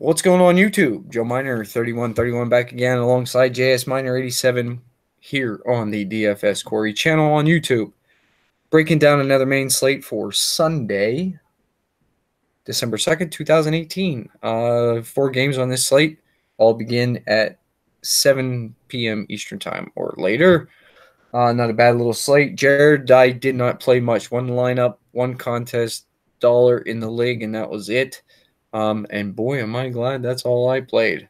What's going on YouTube? Joe Miner 3131 back again alongside JS Miner 87 here on the DFS Quarry channel on YouTube. Breaking down another main slate for Sunday, December 2nd, 2018. 4 games on this slate all begin at 7 p.m. Eastern Time or later. Not a bad little slate. Jared, I did not play much. One lineup, one contest, dollar in the league, and that was it. And boy, am I glad that's all I played.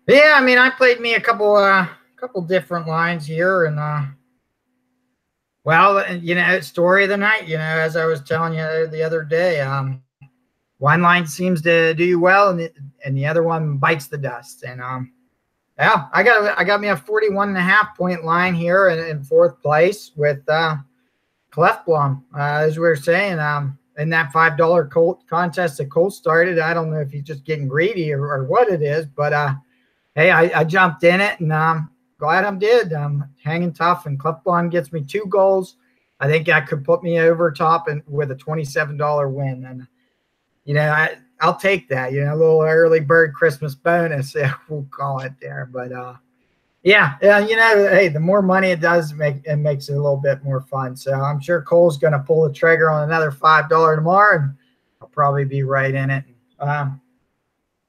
Yeah, I mean, I played me a couple different lines here, and story of the night. As I was telling you the other day, one line seems to do well, and the other one bites the dust. And yeah, I got me a 41.5 point line here in fourth place with Clefblom, as we were saying. In that $5 Colt contest that Colt started, I don't know if he's just getting greedy or what it is, but hey, I jumped in it, and I'm glad I did. I'm hanging tough, and Clefblom gets me 2 goals. I think that could put me over top and with a $27 win, and I'll take that. A little early bird Christmas bonus, we'll call it there, but yeah, hey, the more money it does it makes it a little bit more fun. So I'm sure Cole's going to pull the trigger on another $5 tomorrow, and I'll probably be right in it.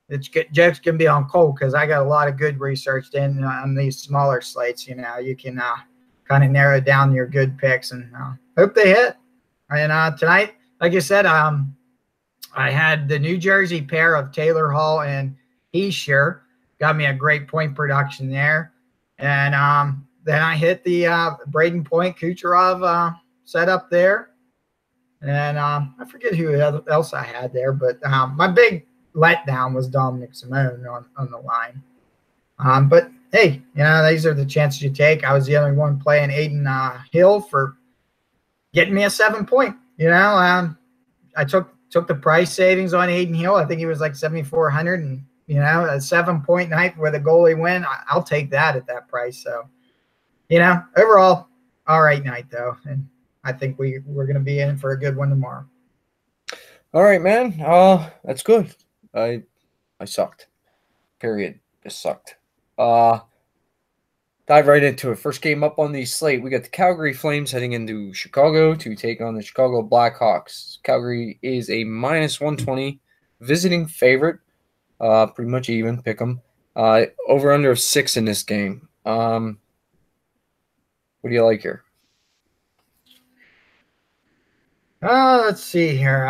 It's good. Jokes can be on Cole because I got a lot of good research in on these smaller slates. You can kind of narrow down your good picks, and hope they hit. And tonight, like I said, I had the New Jersey pair of Taylor Hall and Heischer. Got me a great point production there. And then I hit the Braden Point Kucherov setup there. And I forget who else I had there, but my big letdown was Dominic Simone on the line. But hey, these are the chances you take. I was the only one playing Aiden Hill for getting me a 7-point. I took the price savings on Aiden Hill. I think he was like 7,400, and a 7-point night with a goalie win, I'll take that at that price. So, overall, all right night though, and I think we're going to be in for a good one tomorrow. All right, man. That's good. I sucked. Period. Just sucked. Dive right into it. First game up on the slate, we got the Calgary Flames heading into Chicago to take on the Chicago Blackhawks. Calgary is a -120 visiting favorite. Pretty much even. Pick them. Over under of 6 in this game. What do you like here? Let's see here.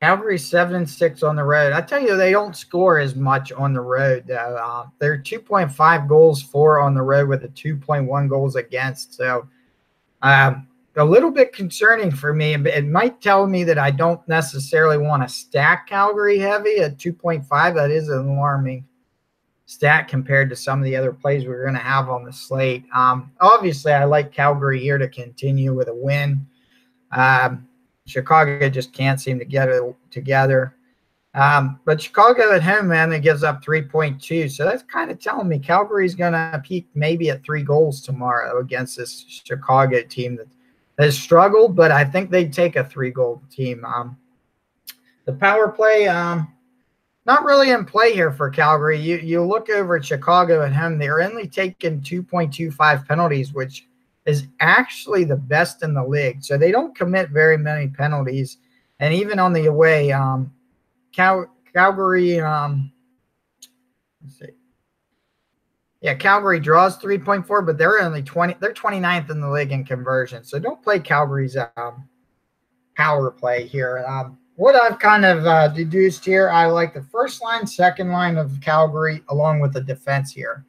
Calgary 7-6 on the road. I tell you, they don't score as much on the road. They're 2.5 goals for on the road with a 2.1 goals against. So a little bit concerning for me. It might tell me that I don't necessarily want to stack Calgary heavy at 2.5. That is an alarming stat compared to some of the other plays we're going to have on the slate. Obviously, I like Calgary here to continue with a win. Chicago just can't seem to get it together. But Chicago at home, man, it gives up 3.2. So that's kind of telling me Calgary's going to peak maybe at 3 goals tomorrow against this Chicago team that has struggled, but I think they'd take a 3-goal team. The power play, not really in play here for Calgary. You look over at Chicago at home, they're only taking 2.25 penalties, which is actually the best in the league. So they don't commit very many penalties. And even on the away, Calgary, let's see. Yeah, Calgary draws 3.4, but they're only 20. They're 29th in the league in conversion. So don't play Calgary's power play here. What I've kind of deduced here, I like the first line, second line of Calgary, along with the defense here.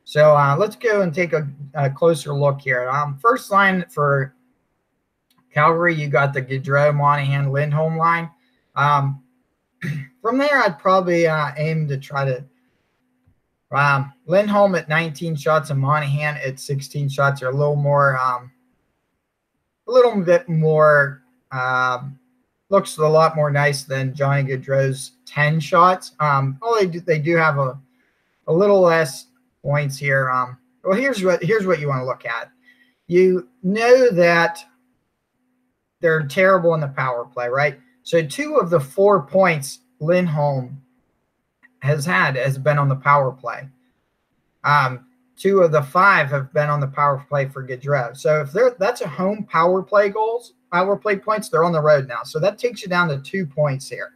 So let's go and take a closer look here. First line for Calgary, you got the Gaudreau, Monahan, Lindholm line. From there, I'd probably aim to try to Lindholm at 19 shots and Monahan at 16 shots are a little bit more looks a lot more nice than Johnny Gaudreau's 10 shots. They do have a little less points here. Well, here's what you want to look at. You know that they're terrible in the power play, right? So 2 of the 4 points Lindholm has been on the power play. 2 of the 5 have been on the power play for Gaudreau. So if that's a home power play points, they're on the road now. So that takes you down to 2 points here.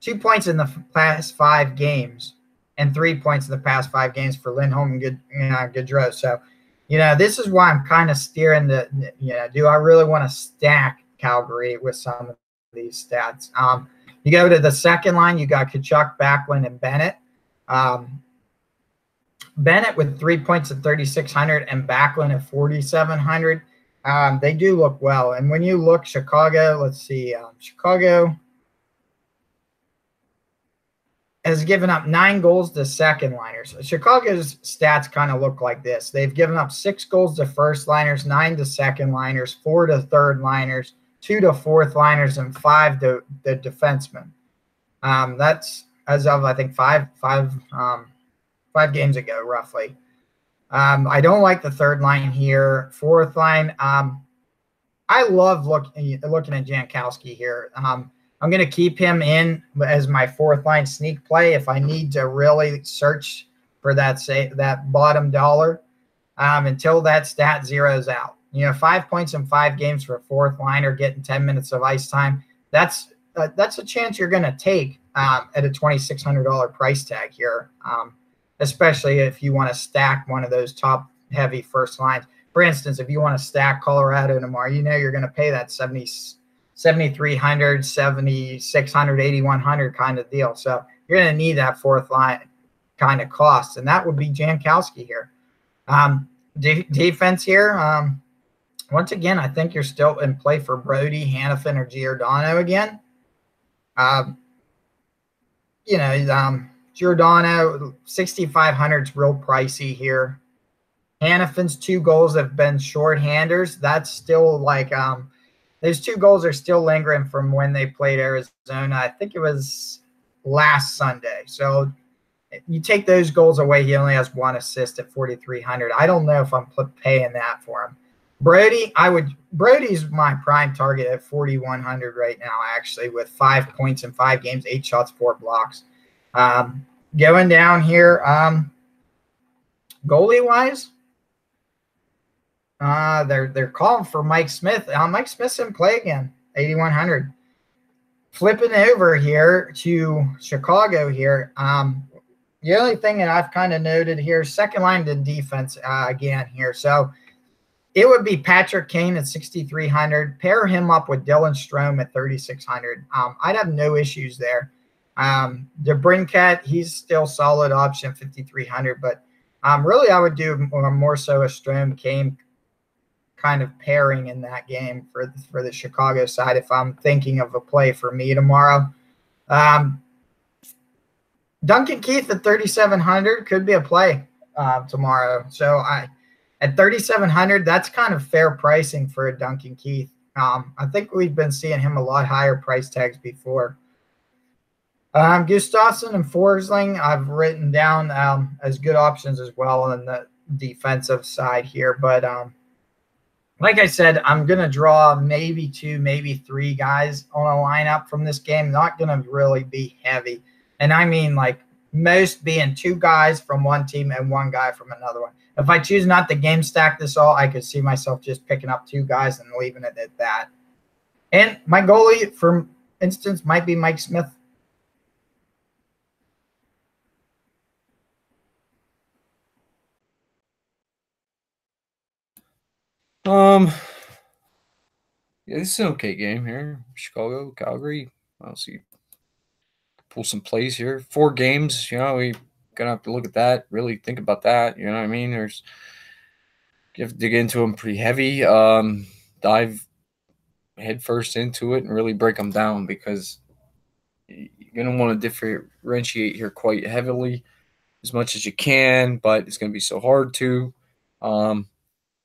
2 points in the past 5 games and 3 points in the past 5 games for Lindholm and Gaudreau. So, this is why I'm kind of steering do I really want to stack Calgary with some of these stats? You go to the second line, you got Tkachuk, Backlund, and Bennett. Bennett with 3 points at 3,600 and Backlund at 4,700. They do look well. And when you look Chicago, let's see, Chicago has given up 9 goals to second liners. Chicago's stats kind of look like this. They've given up 6 goals to first liners, 9 to second liners, 4 to third liners, 2 to fourth liners, and 5 to the defensemen. That's as of, I think, five games ago, roughly. I don't like the third line here. Fourth line, I love looking at Jankowski here. I'm going to keep him in as my fourth line sneak play if I need to really search for that bottom dollar until that stat zeroes out. 5 points in 5 games for a fourth liner getting 10 minutes of ice time. That's a chance you're going to take at a $2,600 price tag here, especially if you want to stack one of those top heavy first lines. For instance, if you want to stack Colorado tomorrow, you're going to pay that $7,300, $7,600, $8,100 kind of deal. So you're going to need that fourth line kind of cost, and that would be Jankowski here. Defense here, once again, I think you're still in play for Brody, Hannafin, or Giordano again. Giordano, 6,500 is real pricey here. Hannafin's 2 goals have been shorthanders. That's still like those 2 goals are still lingering from when they played Arizona. I think it was last Sunday. So you take those goals away, he only has 1 assist at 4,300. I don't know if I'm paying that for him. Brody's my prime target at 4,100 right now, actually, with 5 points in 5 games, 8 shots, 4 blocks. Going down here, goalie wise, they're calling for Mike Smith. Mike Smith's in play again, 8,100. Flipping over here to Chicago here. The only thing that I've kind of noted here, second line to defense again here. So it would be Patrick Kane at 6,300. Pair him up with Dylan Strome at 3,600. I'd have no issues there. DeBrincat, he's still solid option, 5,300. But really, I would do more so a Strome Kane kind of pairing in that game for the Chicago side if I'm thinking of a play for me tomorrow. Duncan Keith at 3,700 could be a play tomorrow. So at 3,700, that's kind of fair pricing for a Duncan Keith. I think we've been seeing him a lot higher price tags before. Gustafsson and Forsling, I've written down as good options as well on the defensive side here. But like I said, I'm going to draw maybe 2, maybe 3 guys on a lineup from this game. Not going to really be heavy. And I mean like most being 2 guys from one team and 1 guy from another one. If I choose not to game stack this all, I could see myself just picking up 2 guys and leaving it at that. And my goalie, for instance, might be Mike Smith. Yeah, this is an okay game here. Chicago, Calgary. I'll see. Pull some plays here. 4 games. We gonna have to look at that. Really think about that. You know what I mean? You have to dig into them pretty heavy. Dive headfirst into it and really break them down because you're gonna want to differentiate here quite heavily as much as you can, but it's gonna be so hard to.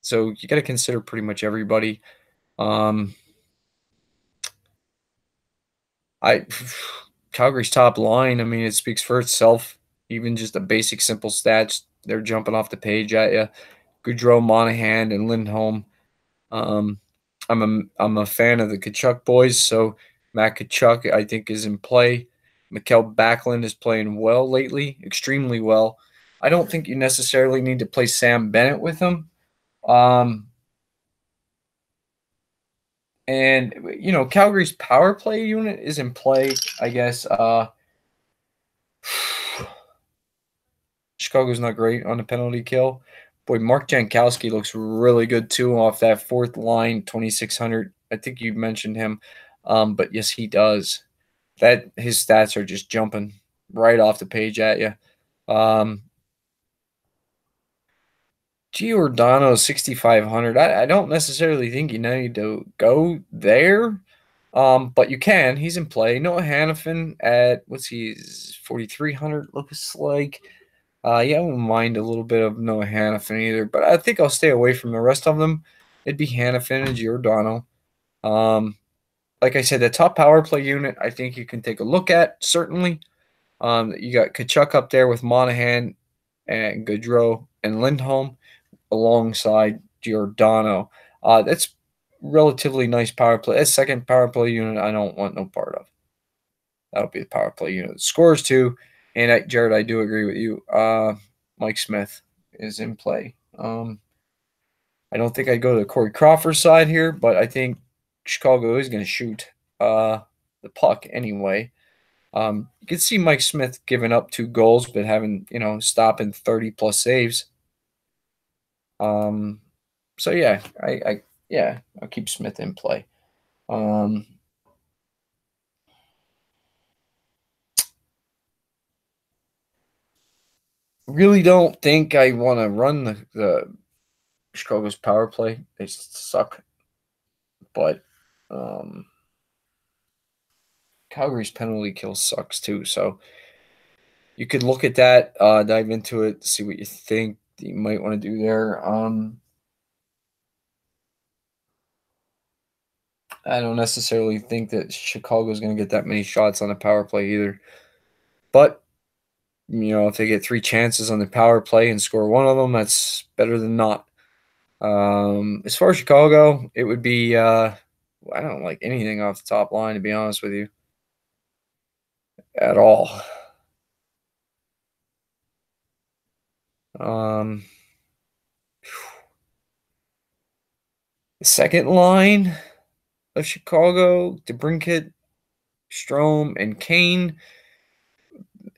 So you got to consider pretty much everybody. Calgary's top line, I mean, it speaks for itself. Even just the basic, simple stats, they're jumping off the page at you. Gaudreau, Monahan, and Lindholm. I'm a fan of the Tkachuk boys, so Matt Kachuk, I think, is in play. Mikael Backlund is playing well lately, extremely well. I don't think you necessarily need to play Sam Bennett with him. And Calgary's power play unit is in play, I guess. Chicago's not great on the penalty kill. Boy, Mark Jankowski looks really good too off that fourth line, 2,600. I think you mentioned him. But yes, he does. That his stats are just jumping right off the page at you. Giordano 6,500. I don't necessarily think you need to go there. But you can. He's in play. Noah Hannafin at what's he's 4,300 looks like. Yeah, I wouldn't mind a little bit of Noah Hannafin either, but I think I'll stay away from the rest of them. It'd be Hannafin and Giordano. Like I said, the top power play unit, I think you can take a look at, certainly. You got Kachuk up there with Monahan and Gaudreau and Lindholm alongside Giordano. That's relatively nice power play. That second power play unit, I don't want no part of. That'll be the power play unit. Scores too. And Jared, I do agree with you. Mike Smith is in play. I don't think I'd go to the Corey Crawford side here, but I think Chicago is going to shoot the puck anyway. You can see Mike Smith giving up 2 goals, but having stopping 30+ saves. So yeah, I'll keep Smith in play. Really don't think I want to run the Chicago's power play. They suck. But Calgary's penalty kill sucks too. So you could look at that, dive into it, see what you think you might want to do there. I don't necessarily think that Chicago's going to get that many shots on the power play either. But if they get 3 chances on the power play and score 1 of them, that's better than not. As far as Chicago, it would be I don't like anything off the top line, to be honest with you, at all. The second line of Chicago, DeBrincat, Strome, and Kane,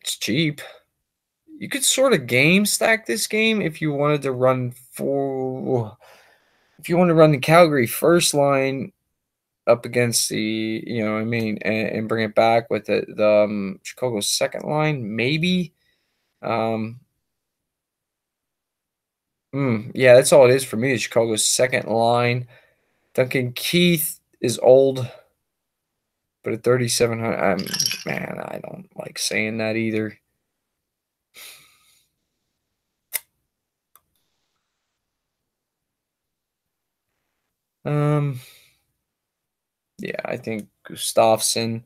it's cheap. You could sort of game stack this game if you wanted to run the Calgary first line up against the, and bring it back with the Chicago second line, maybe. Yeah, that's all it is for me. The Chicago's second line. Duncan Keith is old, but at 3,700, man, I don't like saying that either. Yeah, I think Gustafsson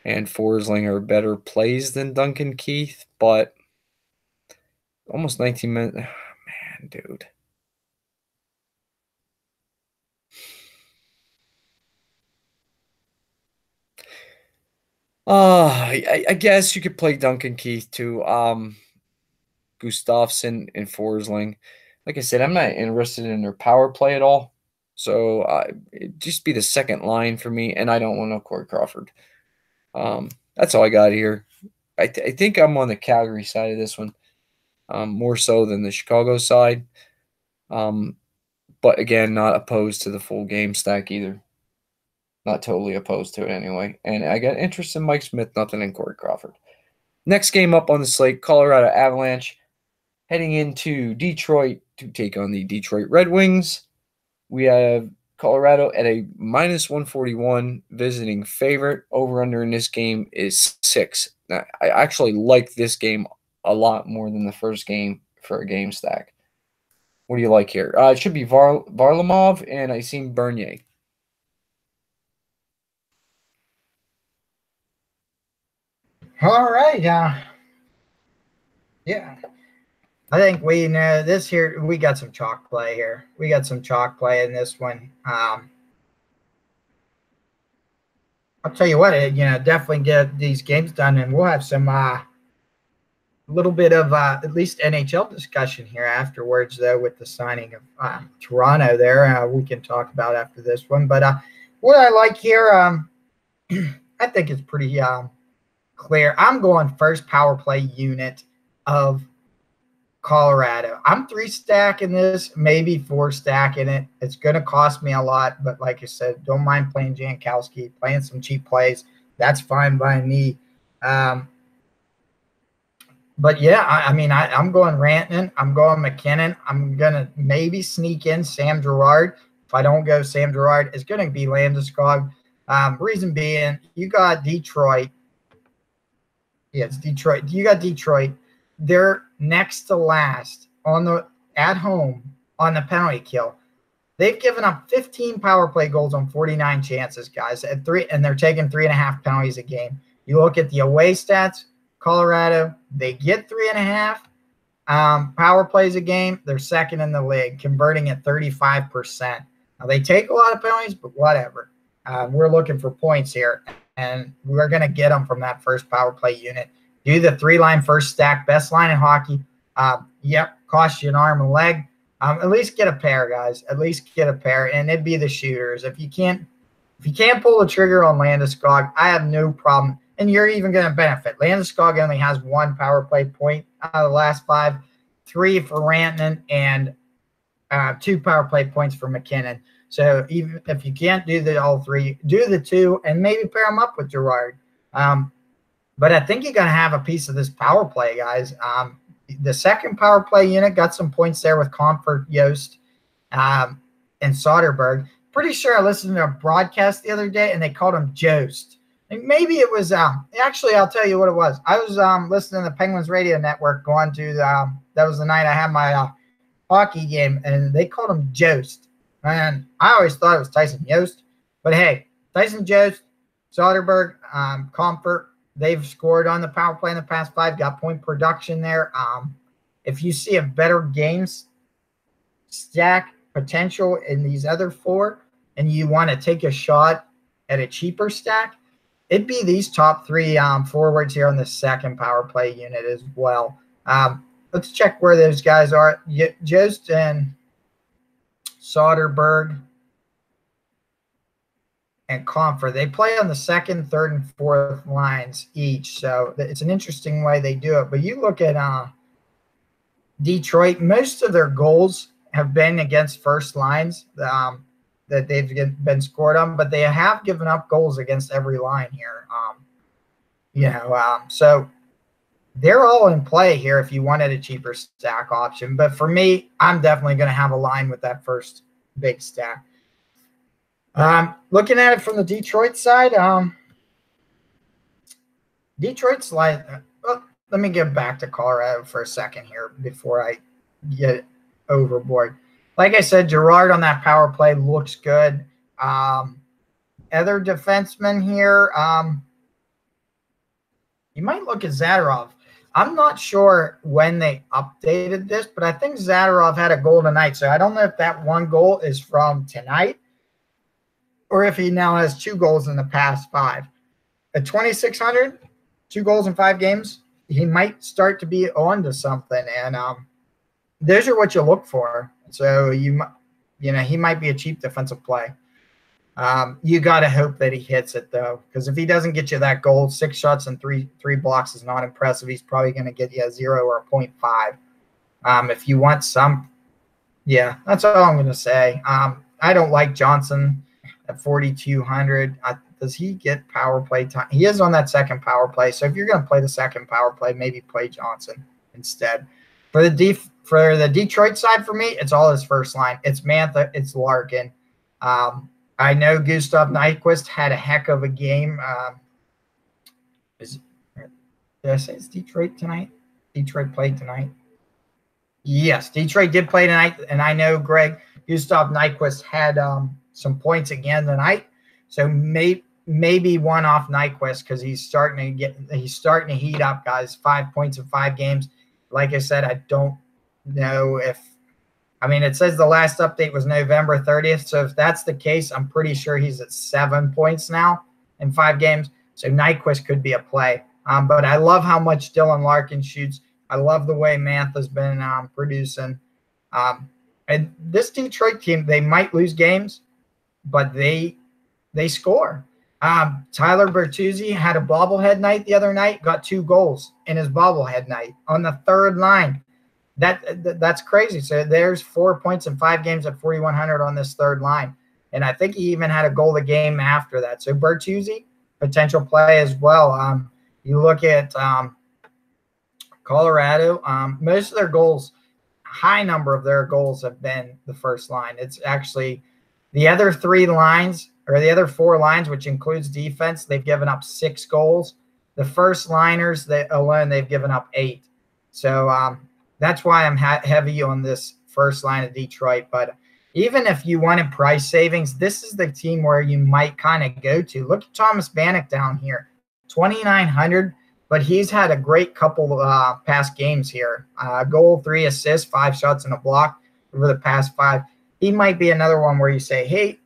and Forsling are better plays than Duncan Keith, but almost 19 minutes. Man, dude. I guess you could play Duncan Keith too. Gustafsson and Forsling. Like I said, I'm not interested in their power play at all. So it'd just be the second line for me, and I don't want no Corey Crawford. That's all I got here. I think I'm on the Calgary side of this one, more so than the Chicago side. But again, not opposed to the full game stack either. Not totally opposed to it anyway. And I got interest in Mike Smith, nothing in Corey Crawford. Next game up on the slate, Colorado Avalanche heading into Detroit to take on the Detroit Red Wings. We have Colorado at a -141 visiting favorite. Over-under in this game is 6. Now, I actually like this game a lot more than the first game for a game stack. What do you like here? It should be Varlamov, and I seen Bernier. All right. Yeah. I think we know this here. We got some chalk play here. We got some chalk play in this one. I'll tell you what, definitely get these games done, and we'll have some little bit of at least NHL discussion here afterwards, though, with the signing of Toronto there. We can talk about after this one. But what I like here, I think it's pretty clear. I'm going first power play unit of Colorado. I'm 3 stacking this, maybe 4 stacking it. It's going to cost me a lot, but like I said, don't mind playing Jankowski, playing some cheap plays. That's fine by me. But yeah, I'm going Rantanen. I'm going McKinnon. I'm going to maybe sneak in Sam Girard. If I don't go Sam Girard, it's going to be Landeskog. Reason being, you got Detroit. Yeah, it's Detroit. You got Detroit. They're next to last at home on the penalty kill. They've given up 15 power play goals on 49 chances, guys, and they're taking 3.5 penalties a game. You look at the away stats, Colorado, they get 3.5 power plays a game. They're second in the league, converting at 35%. Now, they take a lot of penalties, but whatever. We're looking for points here, and we're going to get them from that first power play unit. Do the 3-line first stack, best line in hockey. Yep, cost you an arm and leg. At least get a pair, guys. At least get a pair, and it'd be the shooters. If you can't pull the trigger on Landeskog, I have no problem. And you're even going to benefit. Landeskog only has 1 power play point out of the last 5, 3 for Rantanen, and 2 power play points for McKinnon. So even if you can't do all 3, do the 2 and maybe pair them up with Girard. But I think you're going to have a piece of this power play, guys. The second power play unit got some points there with Comfort, Yost, and Soderberg. Pretty sure I listened to a broadcast the other day, and they called him Jost. And maybe it was actually, I'll tell you what it was. I was listening to the Penguins radio network going to that was the night I had my hockey game, and they called him Jost. And I always thought it was Tyson Yost. But hey, Tyson Jost, Soderberg, Comfort, they've scored on the power play in the past 5, got point production there. If you see a better games stack potential in these other 4 and you want to take a shot at a cheaper stack, it'd be these top 3 forwards here on the second power play unit as well. Let's check where those guys are. Jost and Soderberg and Comfort, they play on the second, third, and fourth lines each. So it's an interesting way they do it. But you look at Detroit, most of their goals have been against first lines that they've been scored on, but they have given up goals against every line here. So they're all in play here if you wanted a cheaper stack option. But for me, I'm definitely going to have a line with that first big stack. Looking at it from the Detroit side, Detroit's like, let me get back to Colorado for a second here before I get overboard. Like I said, Girard on that power play looks good. Other defensemen here, you might look at Zadorov. I'm not sure when they updated this, but I think Zadorov had a goal tonight. So I don't know if that 1 goal is from tonight or if he now has 2 goals in the past 5. At 2,600, 2 goals in 5 games, he might start to be on to something. And those are what you look for. So, he might be a cheap defensive play. You got to hope that he hits it, though, because if he doesn't get you that goal, 6 shots and three blocks is not impressive. He's probably going to get you a 0 or a 0.5. If you want some, yeah, that's all I'm going to say. I don't like Johnson at 4,200. Does he get power play time? He is on that second power play. So if you're going to play the second power play, maybe play Johnson instead. For the Detroit side, for me, it's all his first line. It's Mantha. It's Larkin. I know Gustav Nyquist had a heck of a game. Did I say it's Detroit tonight? Detroit played tonight. Yes, Detroit did play tonight, and I know Greg Gustav Nyquist had some points again tonight. So maybe one off Nyquist because he's starting to heat up, guys. 5 points in 5 games. Like I said, I don't know if. I mean, it says the last update was November 30th. So if that's the case, I'm pretty sure he's at 7 points now in 5 games. So Nyquist could be a play. But I love how much Dylan Larkin shoots. I love the way Mantha's been producing. And this Detroit team, they might lose games, but they score. Tyler Bertuzzi had a bobblehead night the other night, got 2 goals in his bobblehead night on the third line. That's crazy. So there's 4 points in 5 games at 4,100 on this third line. And I think he even had a goal the game after that. So Bertuzzi, potential play as well. You look at Colorado, most of their goals, high number of their goals have been the first line. It's actually the other 3 lines, or the other 4 lines, which includes defense, they've given up 6 goals. The first liners alone, they've given up 8. So that's why I'm heavy on this first line of Detroit. But even if you wanted price savings, this is the team where you might kind of go to. Look at Thomas Vanek down here, 2,900, but he's had a great couple past games here. Goal, 3 assists, 5 shots, and a block over the past 5. He might be another one where you say, hey,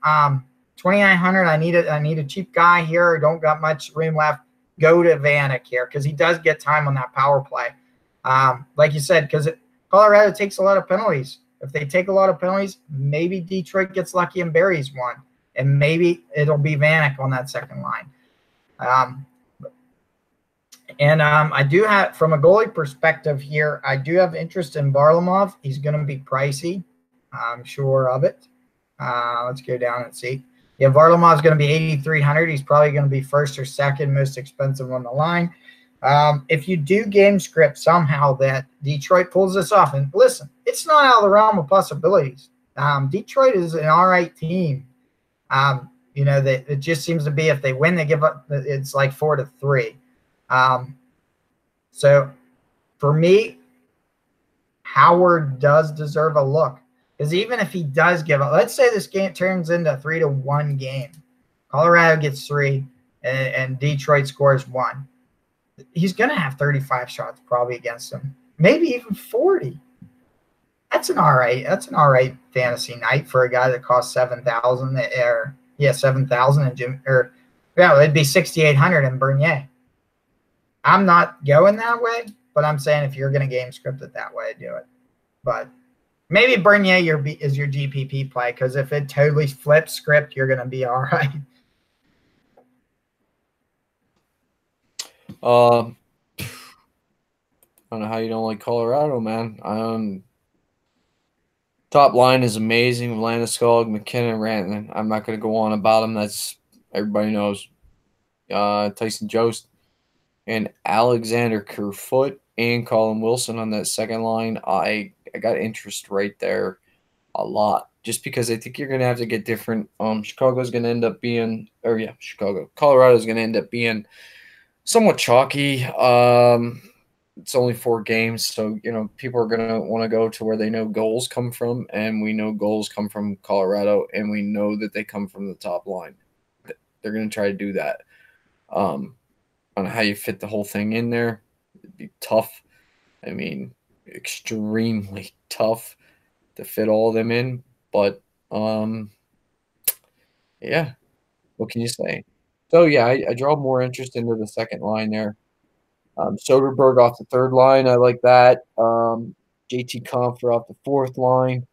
2,900, I need a cheap guy here. Don't got much room left. Go to Vanek here because he does get time on that power play. Like you said, because Colorado takes a lot of penalties. If they take a lot of penalties, maybe Detroit gets lucky and buries one, and maybe it'll be Vanek on that second line. I do have, from a goalie perspective here, I do have interest in Varlamov. He's going to be pricey. I'm sure of it. Let's go down and see. Yeah, Varlamov's going to be 8,300. He's probably going to be first or second most expensive on the line. If you do game script somehow that Detroit pulls this off, and listen, it's not out of the realm of possibilities. Detroit is an all right team. It just seems to be if they win, they give up. It's like 4-3. So for me, Howard does deserve a look. Because even if he does give up, let's say this game turns into a 3-1 game. Colorado gets 3 and Detroit scores 1. He's going to have 35 shots probably against him. Maybe even 40. That's an all right fantasy night for a guy that costs 7,000 or 7,000 it'd be 6,800 in Bernier. I'm not going that way, but I'm saying if you're going to game script it that way, do it. But maybe Bernier is your GPP play, because if it totally flips script, you're going to be all right. I don't know how you don't like Colorado, man. Top line is amazing. Landeskog, McKinnon, Rantanen. I'm not going to go on about them. That's everybody knows. Tyson Jost and Alexander Kerfoot and Colin Wilson on that second line. I got interest right there a lot, just because I think you're going to have to get different. Colorado's going to end up being somewhat chalky. It's only 4 games, so people are going to want to go to where they know goals come from, and we know goals come from Colorado, and we know that they come from the top line. They're going to try to do that. On how you fit the whole thing in there, it'd be tough. I mean, extremely tough to fit all of them in, but yeah, what can you say? So yeah, I draw more interest into the second line there. Soderberg off the third line, I like that. JT Compher off the fourth line,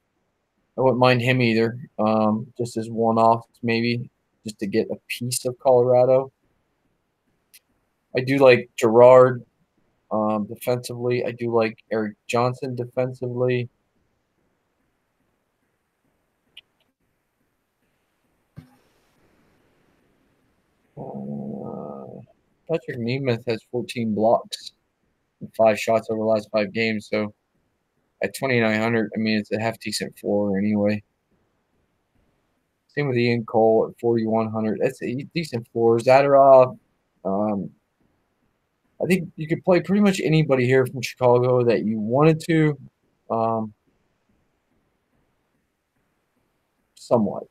I wouldn't mind him either. Just as one-off, maybe, just to get a piece of Colorado. I do like Gerard defensively. I do like Eric Johnson defensively. Patrick Nemeth has 14 blocks and 5 shots over the last 5 games. So at 2,900, I mean, it's a half-decent floor anyway. Same with Ian Cole at 4,100. That's a decent floor. Zadorov, I think you could play pretty much anybody here from Chicago that you wanted to, somewhat.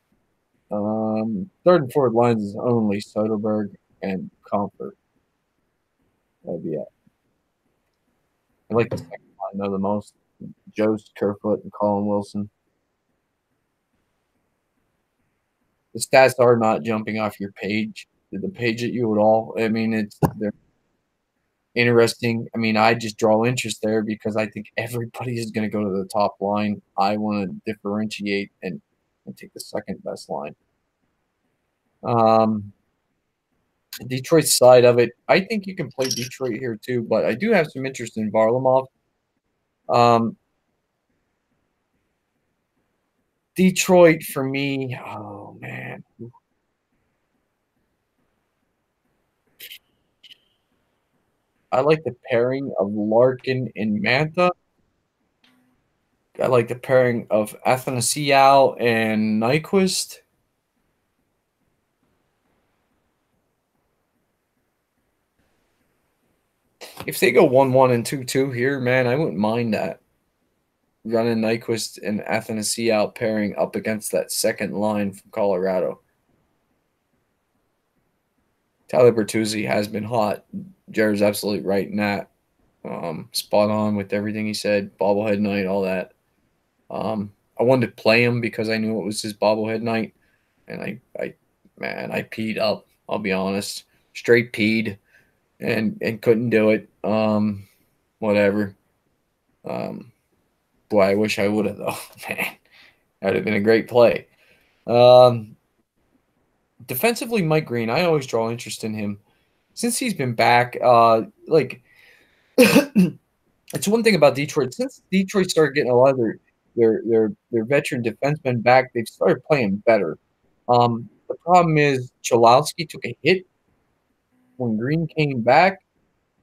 Third and fourth lines is only Soderberg and Comfort. That'd be it. I like the second line though the most. Jost, Kerfoot, and Colin Wilson. The stats are not jumping off your page. the page at you at all. I mean, they're interesting. I mean, I just draw interest there because I think everybody is going to go to the top line. I want to differentiate and take the second best line. Detroit's side of it, I think you can play Detroit here too, but I do have some interest in Varlamov. Detroit for me, oh man. I like the pairing of Larkin and Mantha. I like the pairing of Athanasiou and Nyquist. If they go 1-1 and 2-2 here, man, I wouldn't mind that. Running Nyquist and Athanasiou pairing up against that second line from Colorado. Tyler Bertuzzi has been hot. Jared's absolutely right in that. Spot on with everything he said. Bobblehead night, all that. I wanted to play him because I knew it was his bobblehead night, and I peed up. I'll be honest, straight peed, and couldn't do it. Whatever. Boy, I wish I would have though. Man, that would have been a great play. Defensively, Mike Green, I always draw interest in him since he's been back. It's one thing about Detroit. Since Detroit started getting a lot of their veteran defensemen back, they've started playing better. The problem is Cholowski took a hit when Green came back,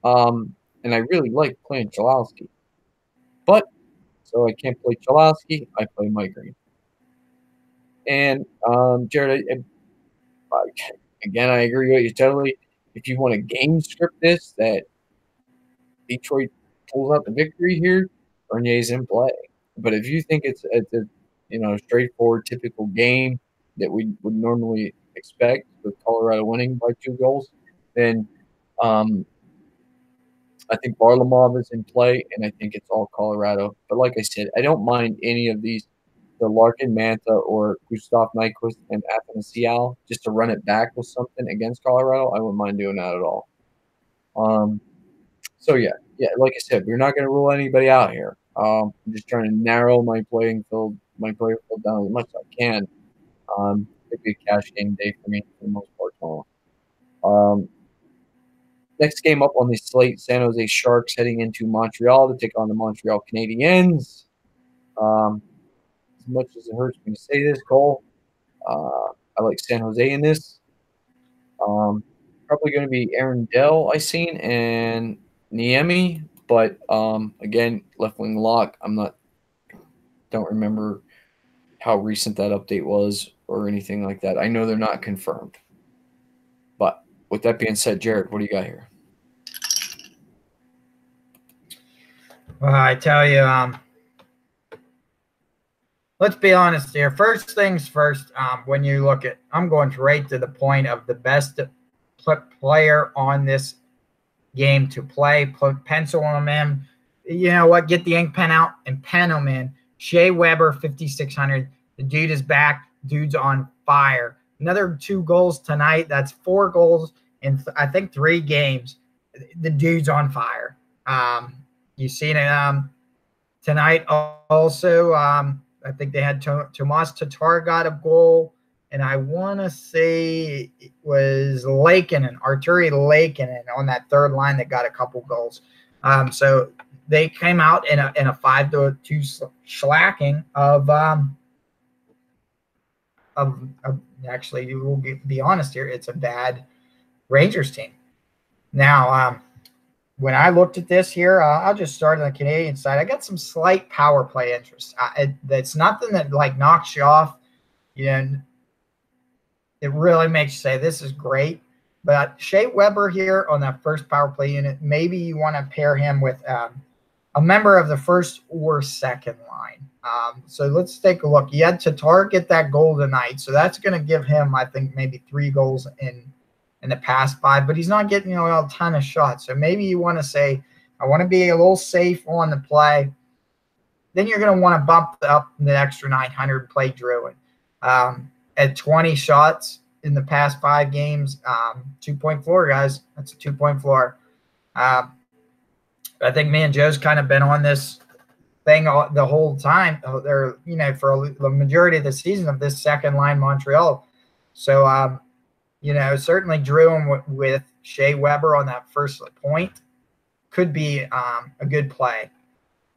and I really like playing Cholowski. But so I can't play Cholowski. I play Mike Green. And Jared, again, I agree with you totally. If you want to game script this, that Detroit pulls out the victory here, Bernier's in play. But if you think it's a straightforward, typical game that we would normally expect with Colorado winning by 2 goals, then I think Varlamov is in play, and I think it's all Colorado. But like I said, I don't mind any of these, the Larkin, Mantha, or Gustav Nyquist and Athanasiou, just to run it back with something against Colorado. I wouldn't mind doing that at all. So yeah, like I said, we're not going to rule anybody out here. I'm just trying to narrow my player field down as much as I can. It'd be a cash game day for me for the most part tomorrow. Next game up on the slate, San Jose Sharks heading into Montreal to take on the Montreal Canadiens. As much as it hurts me to say this, Cole, I like San Jose in this. Probably going to be Aaron Dell, I seen, and Niemi, but again, left wing lock. Don't remember how recent that update was or anything like that. I know they're not confirmed. But with that being said, Jared, what do you got here? Well, I tell you, let's be honest here. First things first, when you look at, I'm going straight to the point of the best player on this game to play, put pencil him in. You know what? Get the ink pen out and pen him in. Shea Weber, 5,600. The dude is back. Dude's on fire. Another 2 goals tonight. That's 4 goals in, I think, 3 games. The dude's on fire. You've seen it tonight also. I think they had Tomas Tatar got a goal, and I want to say it was Arturi Lakeinen on that third line that got a couple goals. So they came out in a 5-2 slacking of actually, we'll be honest here, it's a bad Rangers team. Now, when I looked at this here, I'll just start on the Canadian side. I got some slight power play interest. It's nothing that like knocks you off. You know, it really makes you say this is great. But Shea Weber here on that first power play unit, maybe you want to pair him with a member of the first or second line. So let's take a look. He had Tatar get that goal tonight, so that's going to give him, I think, maybe 3 goals in the past 5, but he's not getting a ton of shots. So maybe you want to say, I want to be a little safe on the play. Then you're going to want to bump up the extra 900, play Druid. At 20 shots, in the past 5 games. 2-point floor, guys. That's a 2-point floor. I think me and Joe's kind of been on this thing the whole time. They're, for the majority of the season of this second line Montreal. So, certainly Drew him with Shea Weber on that first point could be a good play.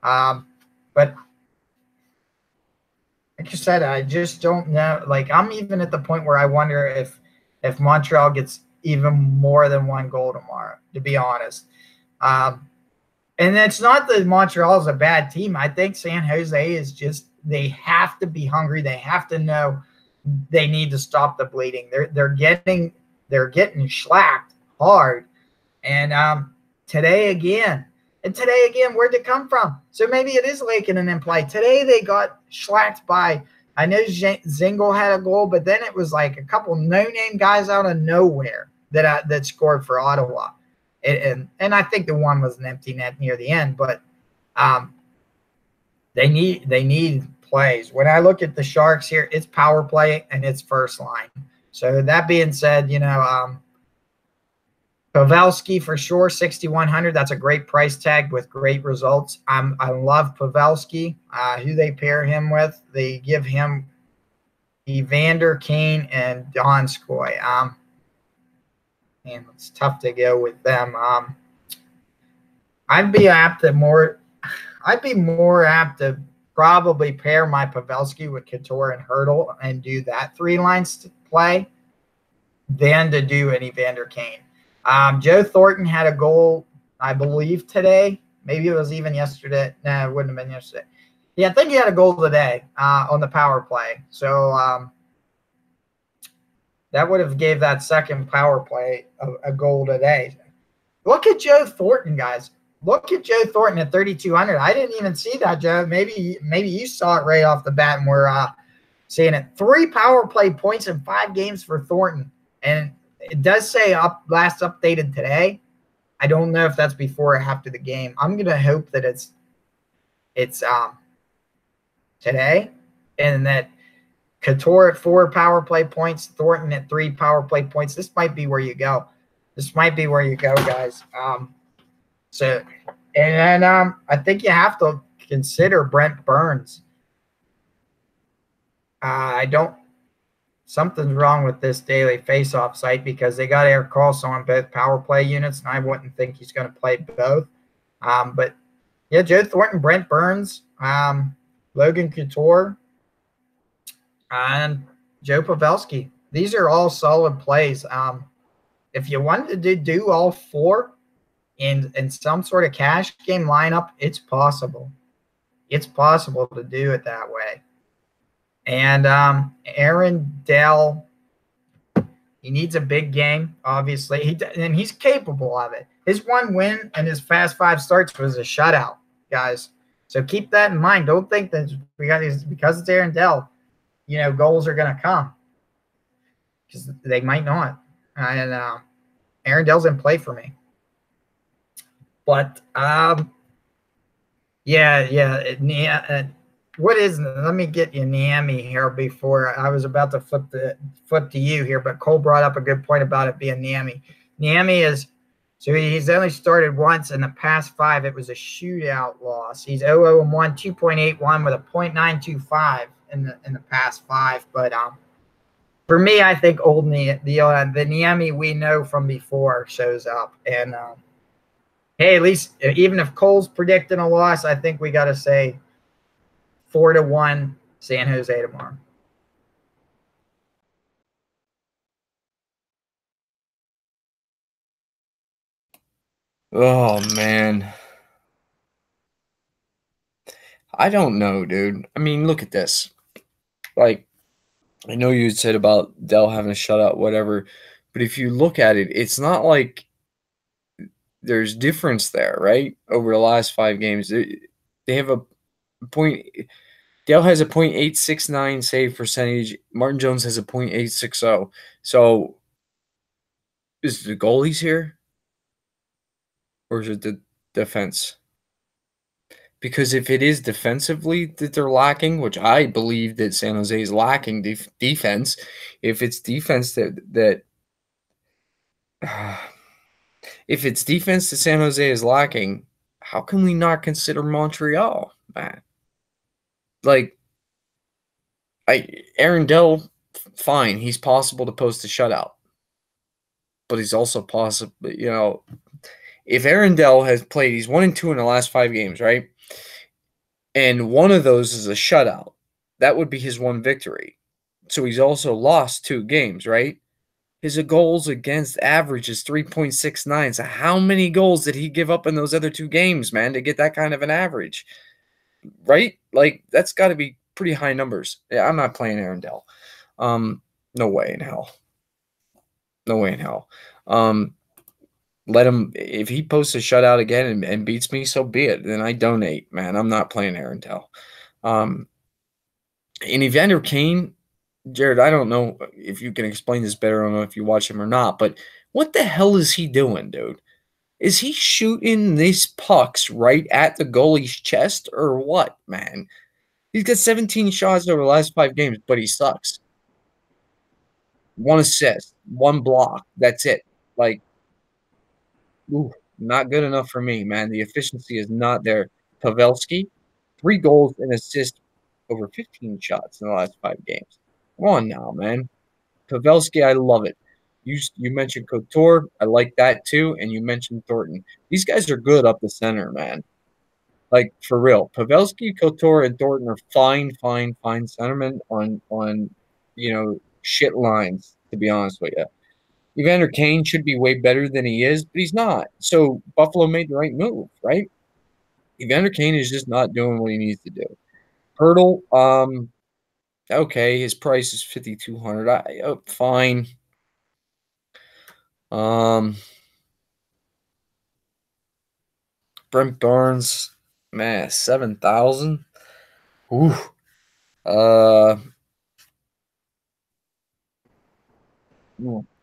But like you said, I just don't know. Like, I'm even at the point where I wonder if Montreal gets even more than 1 goal tomorrow, to be honest. And it's not that Montreal is a bad team. I think San Jose is just, they have to be hungry. They have to know they need to stop the bleeding. They're getting shellacked hard. And today again, where'd it come from? So maybe it is Lakeinen in play. Today they got shellacked by, I know Zingle had a goal, but then it was like a couple no-name guys out of nowhere that scored for Ottawa. And I think the one was an empty net near the end, but they need plays. When I look at the Sharks here, it's power play and it's first line. So that being said, Pavelski for sure, 6,100. That's a great price tag with great results. I love Pavelski. Who they pair him with? They give him Evander Kane and Donskoy. Man, it's tough to go with them. I'd be more apt to probably pair my Pavelski with Couture and Hurdle and do that 3 lines play than to do an Evander Kane. Joe Thornton had a goal, I believe, today. Maybe it was even yesterday. No, it wouldn't have been yesterday. Yeah, I think he had a goal today on the power play. So that would have gave that second power play a goal today. Look at Joe Thornton, guys. Look at Joe Thornton at 3,200. I didn't even see that, Joe. Maybe you saw it right off the bat, and we're seeing it. 3 power play points in 5 games for Thornton. And it does say last updated today. I don't know if that's before or after the game. I'm going to hope that it's today, and that Couture at 4 power play points, Thornton at 3 power play points. This might be where you go. Guys. I think you have to consider Brent Burns. Something's wrong with this daily face-off site because they got Eric Carlson on both power play units, and I wouldn't think he's going to play both. But yeah, Joe Thornton, Brent Burns, Logan Couture, and Joe Pavelski. These are all solid plays. If you wanted to do all 4 in some sort of cash game lineup, it's possible. It's possible to do it that way. And Aaron Dell, he needs a big game, obviously. And he's capable of it. His 1 win and his fast 5 starts was a shutout, guys. So keep that in mind. Don't think that because it's Aaron Dell, goals are going to come. Because they might not. And Aaron Dell's in play for me. But, what is – let me get you Niemi here before I was about to flip to you here. But Cole brought up a good point about it being Niemi. Niemi is – so he's only started once in the past 5. It was a shootout loss. He's 0-1, 2.81 with a .925 in the past 5. But for me, I think the Niemi we know from before shows up. And hey, at least even if Cole's predicting a loss, I think we got to say 4-1 San Jose tomorrow. Oh, man. I don't know, dude. I mean, look at this. Like, I know you said about Dell having a shutout, whatever, but if you look at it, it's not like there's difference there, right? Over the last 5 games, they have a point. Dell has a .869 save percentage. Martin Jones has a .860. So, is the goalies here, or is it the defense? Because if it is defensively that they're lacking, which I believe that San Jose is lacking defense, if it's defense if it's defense that San Jose is lacking, how can we not consider Montreal, man? Like, Aaron Dell, fine, he's possible to post a shutout, but he's also possible, if Aaron Dell has played, he's 1-2 in the last 5 games, right? And one of those is a shutout. That would be his one victory. So he's also lost 2 games, right? His goals against average is 3.69. So how many goals did he give up in those other 2 games, man, to get that kind of an average? Right? Like, that's got to be pretty high numbers. Yeah, I'm not playing Aaron Dell. No way in hell. No way in hell. Let him, if he posts a shutout again and beats me, so be it. Then I donate, man. I'm not playing Aaron Dell. And Evander Kane, Jared, I don't know if you can explain this better. I don't know if you watch him or not, but what the hell is he doing, dude? Is he shooting these pucks right at the goalie's chest or what, man? He's got 17 shots over the last 5 games, but he sucks. 1 assist, 1 block. That's it. Like, ooh, not good enough for me, man. The efficiency is not there. Pavelski, 3 goals and assists over 15 shots in the last 5 games. Come on now, man. Pavelski, I love it. You mentioned Couture. I like that too. And you mentioned Thornton. These guys are good up the center, man. Like, for real. Pavelski, Couture, and Thornton are fine centermen on shit lines, to be honest with you. Evander Kane should be way better than he is, but he's not. So Buffalo made the right move, right? Evander Kane is just not doing what he needs to do. Hurdle, okay, his price is $5,200. Fine. Brent Burns, man, 7,000. Ooh.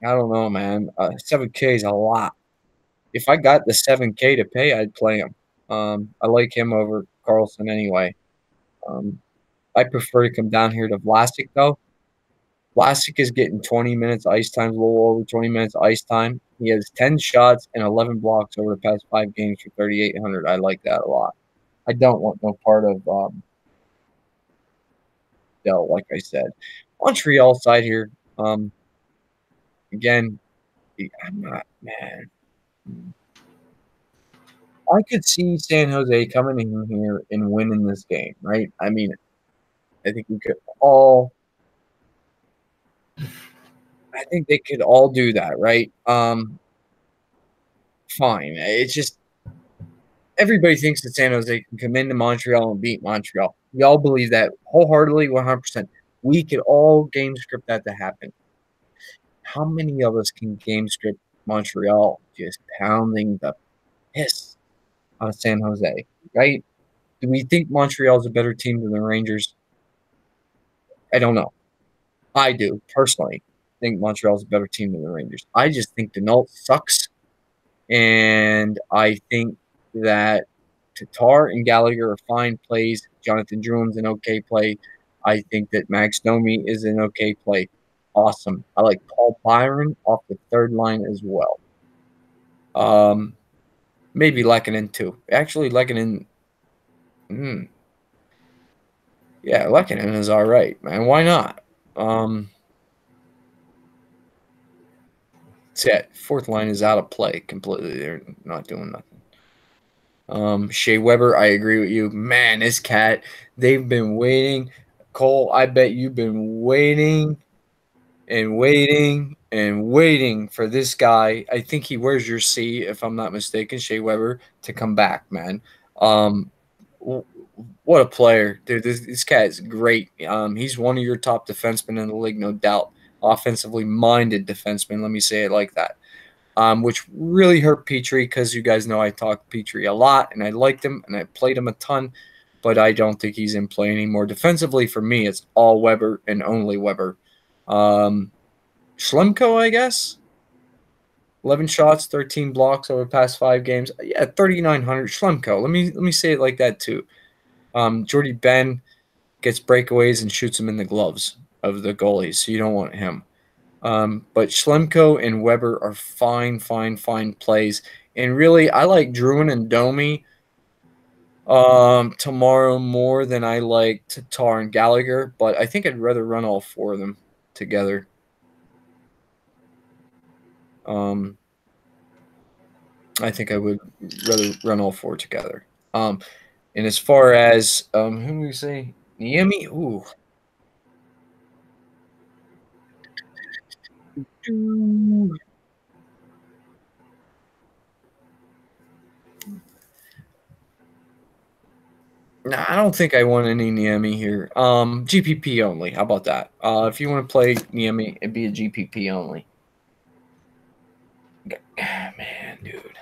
I don't know, man. 7K is a lot. If I got the 7K to pay, I'd play him. I like him over Carlson anyway. I prefer to come down here to Vlasic, though. Vlasic is getting 20 minutes ice time, a little over 20 minutes ice time. He has 10 shots and 11 blocks over the past 5 games for 3,800. I like that a lot. I don't want no part of Dell, like I said. Montreal side here. Again, I'm not, man. I could see San Jose coming in here and winning this game, right? I mean, I think we could all. I think they could all do that, right? Fine. It's just everybody thinks that San Jose can come into Montreal and beat Montreal. We all believe that wholeheartedly, 100%. We could all game script that to happen. How many of us can game script Montreal just pounding the piss out of San Jose, right? Do we think Montreal is a better team than the Rangers? I don't know. I do, personally, think Montreal's a better team than the Rangers. I just think Denault sucks. And I think that Tatar and Gallagher are fine plays. Jonathan Druin's an okay play. I think that Max Domi is an okay play. Awesome. I like Paul Byron off the 3rd line as well. Maybe Lehkonen too. Actually, Lehkonen. Yeah, Lehkonen is all right, man. Why not? That's it. 4th line is out of play completely. They're not doing nothing. Shea Weber, I agree with you. Man, this cat, they've been waiting. Cole, I bet you've been waiting and waiting and waiting for this guy. I think he wears your C, if I'm not mistaken, Shea Weber, to come back, man. What a player, dude. This cat is great. He's one of your top defensemen in the league, no doubt. Offensively minded defenseman, let me say it like that. Which really hurt Petrie because you guys know I talked Petrie a lot, and I liked him, and I played him a ton, but I don't think he's in play anymore. Defensively, for me, it's all Weber and only Weber. Schlemko, I guess. 11 shots, 13 blocks over the past 5 games. Yeah, 3,900. Schlemko. Let me say it like that too. Jordy Ben gets breakaways and shoots them in the gloves of the goalies, so you don't want him. But Schlemko and Weber are fine plays. And really, I like Druin and Domi tomorrow more than I like Tatar and Gallagher, but I think I'd rather run all 4 of them together. I think I would rather run all 4 together. And as far as who do we say? Niemi? Ooh. No, I don't think I want any Niemi here. GPP only. How about that? If you want to play Niemi, it'd be a GPP only. Man, dude.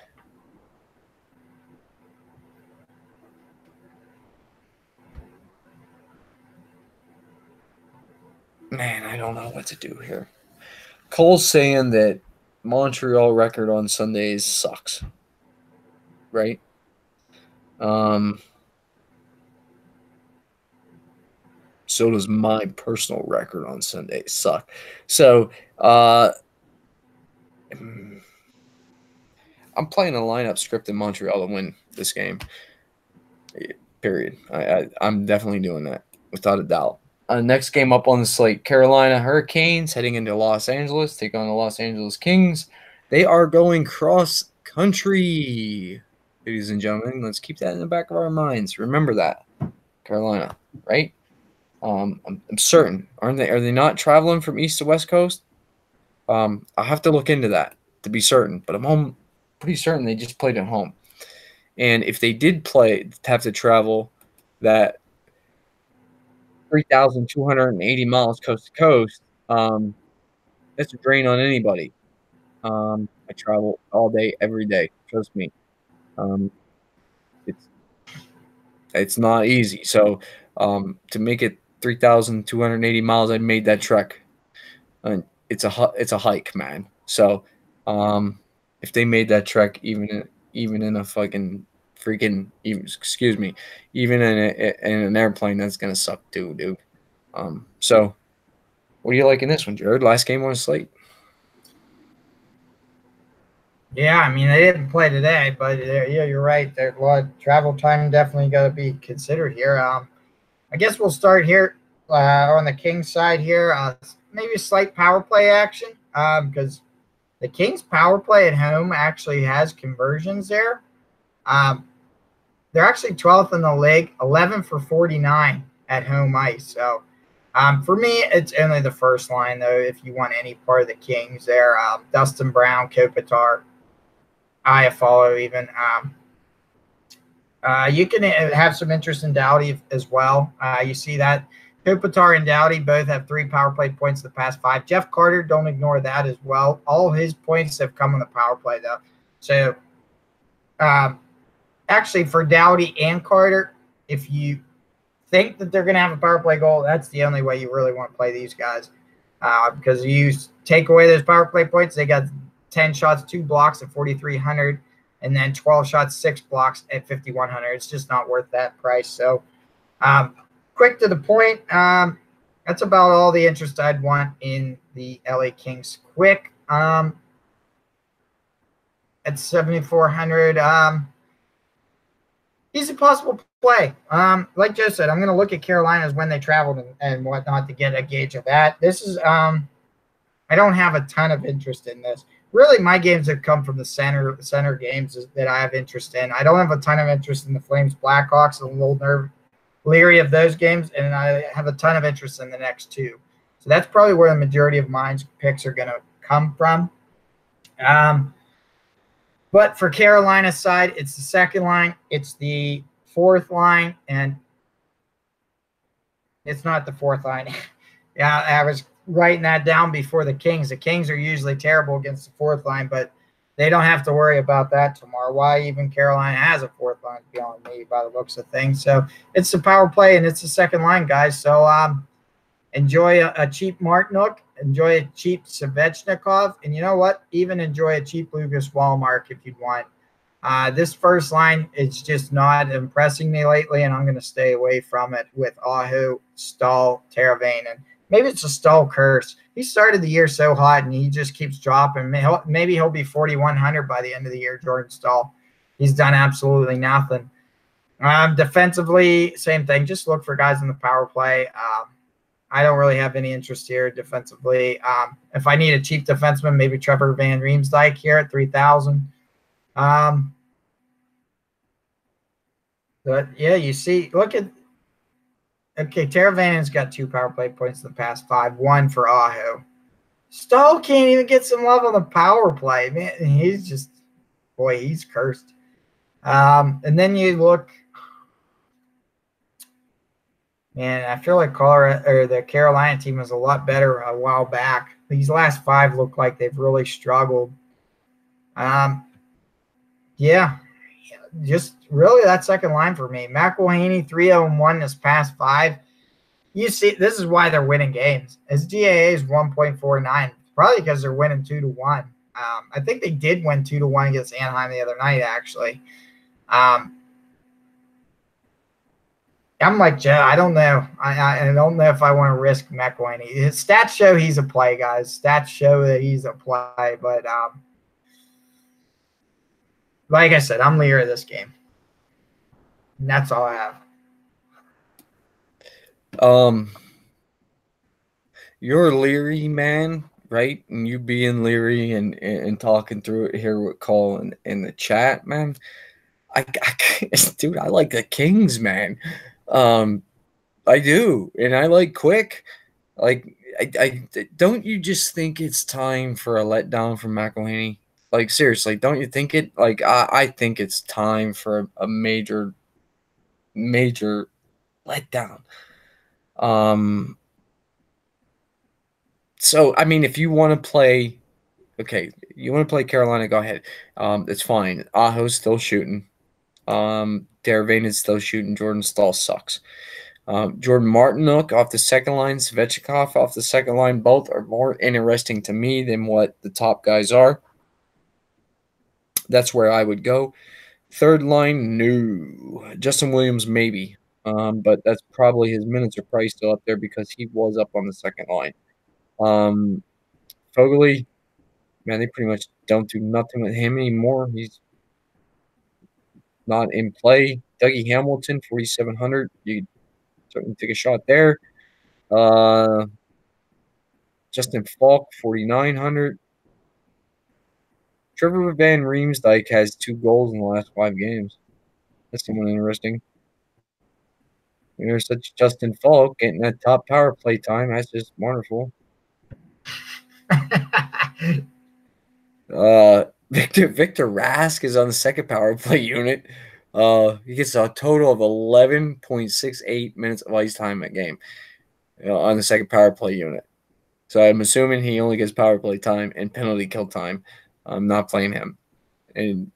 Man, I don't know what to do here. Cole's saying that Montreal record on Sundays sucks. Right? So does my personal record on Sundays suck. So, I'm playing a lineup script in Montreal to win this game. Period. I'm definitely doing that without a doubt. Next game up on the slate, Carolina Hurricanes heading into Los Angeles, take on the Los Angeles Kings. They are going cross country, ladies and gentlemen. Let's keep that in the back of our minds. Remember that, Carolina, right? I'm certain. Aren't they? Are they not traveling from east to west coast? I'll have to look into that to be certain, but I'm pretty certain they just played at home. And if they did have to travel that 3,280 miles coast to coast, that's a drain on anybody. I travel all day, every day. Trust me. It's it's not easy. So to make it 3,280 miles, I made that trek. And it's a hike, man. So if they made that trek, even in a fucking excuse me, even in an airplane, that's gonna suck too, dude. So what do you like in this one, Jared? Last game on the slate. Yeah, I mean they didn't play today, but yeah, you're right. There's a lot of travel time definitely got to be considered here. I guess we'll start here on the Kings side here. Maybe a slight power play action because the Kings power play at home actually has conversions there. They're actually 12th in the league, 11 for 49 at home ice. So for me, it's only the first line, though, if you want any part of the Kings there. Dustin Brown, Kopitar, Iafallo even. You can have some interest in Doughty as well. You see that Kopitar and Doughty both have 3 power play points in the past 5. Jeff Carter, don't ignore that as well. All his points have come on the power play, though. So actually, for Doughty and Carter, if you think that they're going to have a power play goal, that's the only way you really want to play these guys. Because you take away those power play points, they got 10 shots, 2 blocks at 4,300, and then 12 shots, 6 blocks at 5,100. It's just not worth that price. So quick to the point. That's about all the interest I'd want in the LA Kings. Quick at 7,400. He's a possible play. Like Joe said, I'm going to look at Carolina's when they traveled and whatnot to get a gauge of that. This is I don't have a ton of interest in this. Really, my games have come from the center games that I have interest in. I don't have a ton of interest in the Flames Blackhawks. I'm a little leery of those games, and I have a ton of interest in the next 2. So that's probably where the majority of my picks are going to come from. But for Carolina's side, it's the second line, it's the fourth line, and it's not the fourth line. Yeah, I was writing that down before the Kings. The Kings are usually terrible against the fourth line, but they don't have to worry about that tomorrow. Why even Carolina has a fourth line beyond me by the looks of things. So it's the power play and it's the second line, guys. So Enjoy a cheap Martinook, enjoy a cheap Svechnikov, and you know what? Even enjoy a cheap Lucas Wallmark if you'd want. This first line is just not impressing me lately, and I'm going to stay away from it with Aho, Stahl, Teravainen. Maybe it's a Stahl curse. He started the year so hot, and he just keeps dropping. Maybe he'll be 4,100 by the end of the year, Jordan Stahl. He's done absolutely nothing. Defensively, same thing. Just look for guys in the power play. I don't really have any interest here defensively. If I need a cheap defenseman, maybe Trevor Van Riemsdyk here at 3,000. But yeah, you see, look at Teravainen's got 2 power play points in the past 5, 1 for Aho. Stahl can't even get some love on the power play. Man, he's just, boy, he's cursed. And then you look, man, I feel like the Carolina team was a lot better a while back. These last 5 look like they've really struggled. Yeah, just really that second line for me. McElhaney, 3-0-1 this past 5. You see, this is why they're winning games. His GAA is 1.49, probably because they're winning 2-1. I think they did win 2-1 against Anaheim the other night, actually. I'm like Joe. I don't know. I don't know if I want to risk McElhaney. His stats show he's a play, guys. Stats show that he's a play, but like I said, I'm leery of this game. And that's all I have. You're leery, man, right? And you being leery and talking through it here with Cole in the chat, man. Dude, I like the Kings, man. I do, and I like Quick. Like, I don't you just think it's time for a letdown from McElhaney? Like, seriously, don't you think it? Like, I think it's time for a major letdown. So, I mean, if you want to play, okay, you want to play Carolina, go ahead. It's fine. Aho's still shooting. Teravainen is still shooting. Jordan Stahl sucks. Jordan Martinook off the second line, Svechnikov off the second line, both are more interesting to me than what the top guys are. That's where I would go. Third line, no. Justin Williams, maybe. But that's probably his minutes are probably still up there because he was up on the second line. Foegele, man, they pretty much don't do nothing with him anymore. He's not in play. Dougie Hamilton, 4,700. You certainly take a shot there. Justin Falk, 4,900. Trevor Van Riemsdyk has 2 goals in the last 5 games. That's someone interesting. There's such Justin Falk getting that top power play time. That's just wonderful. Victor Rask is on the second power play unit. He gets a total of 11.68 minutes of ice time a game on the second power play unit. So I'm assuming he only gets power play time and penalty kill time. I'm not playing him. And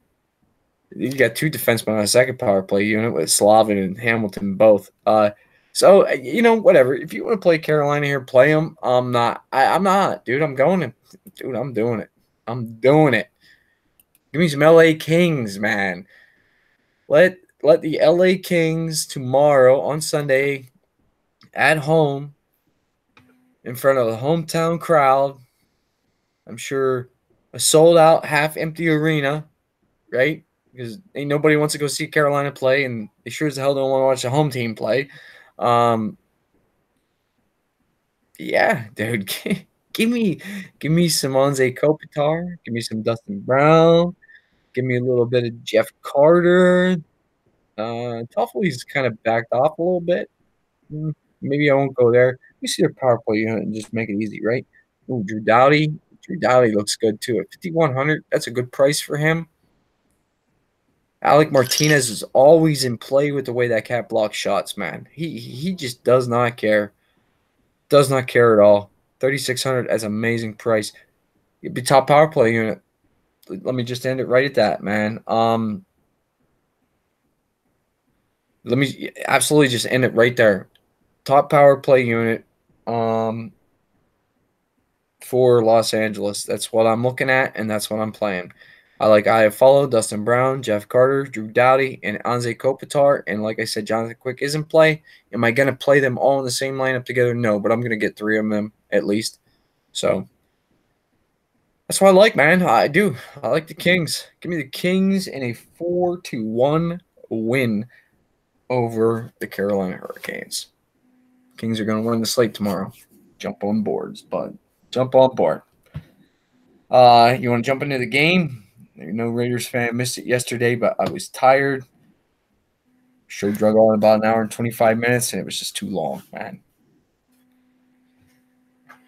you got 2 defensemen on a second power play unit with Slavin and Hamilton both. So, whatever. If you want to play Carolina here, play them. I'm not. Dude, I'm going to. Dude, I'm doing it. I'm doing it. Give me some LA Kings, man. Let the LA Kings tomorrow on Sunday at home in front of the hometown crowd. I'm sure a sold-out, half-empty arena, right? Because ain't nobody wants to go see Carolina play, and they sure as hell don't want to watch the home team play. Yeah, dude. Give me some Anze Kopitar. Give me some Dustin Brown. Give me a little bit of Jeff Carter. Toffoli's kind of backed off a little bit. Maybe I won't go there. We see their power play unit and just make it easy, right? Ooh, Drew Doughty. Drew Doughty looks good too. At 5,100, that's a good price for him. Alec Martinez is always in play with the way that cat blocks shots, man. He just does not care. Does not care at all. 3,600 as amazing price. It'd be top power play unit. Let me just end it right at that, man. Let me absolutely just end it right there. Top power play unit for Los Angeles. That's what I'm looking at, and that's what I'm playing. I have followed Dustin Brown, Jeff Carter, Drew Doughty, and Anze Kopitar. And like I said, Jonathan Quick is in play. Am I going to play them all in the same lineup together? No, but I'm going to get 3 of them at least. So that's what I like, man. I do. I like the Kings. Give me the Kings in a 4-1 win over the Carolina Hurricanes. Kings are going to win the slate tomorrow. Jump on boards, bud. Jump on board. You want to jump into the game? No Raiders fan. Missed it yesterday, but I was tired. Show drug on about an hour and 25 minutes, and it was just too long, man.